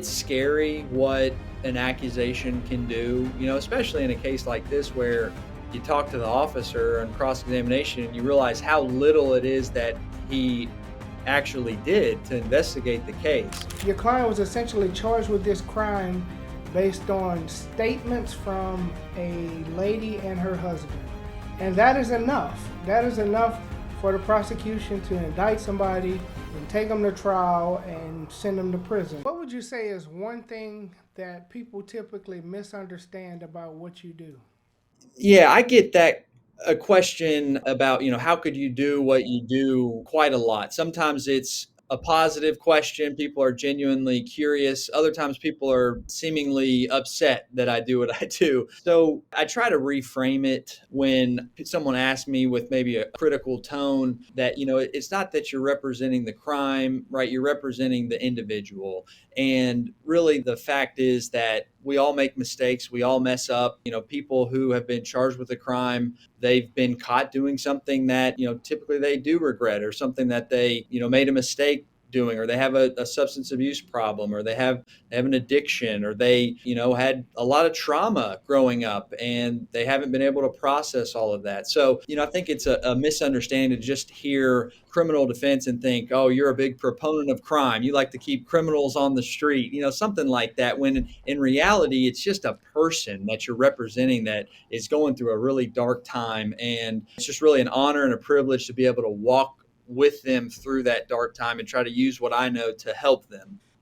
it's scary what an accusation can do, especially in a case like this where you talk to the officer on cross-examination and you realize how little it is that he actually did to investigate the case. Your client was essentially charged with this crime based on statements from a lady and her husband. And that is enough. That is enough for the prosecution to indict somebody and take them to trial and send them to prison. What would you say is one thing that people typically misunderstand about what you do? Yeah, I get that a question about, how could you do what you do quite a lot. Sometimes it's a positive question. People are genuinely curious. Other times people are seemingly upset that I do what I do. So I try to reframe it when someone asks me with maybe a critical tone that, it's not that you're representing the crime, right? You're representing the individual. And really, the fact is that we all make mistakes. We all mess up. People who have been charged with a crime, they've been caught doing something that, typically they do regret, or something that they, made a mistake doing, or they have a substance abuse problem, or they have an addiction, or they, had a lot of trauma growing up and they haven't been able to process all of that. So, I think it's a misunderstanding to just hear criminal defense and think, oh, you're a big proponent of crime. You like to keep criminals on the street, something like that. When in reality, it's just a person that you're representing that is going through a really dark time. And it's just really an honor and a privilege to be able to walk with them through that dark time and try to use what I know to help them.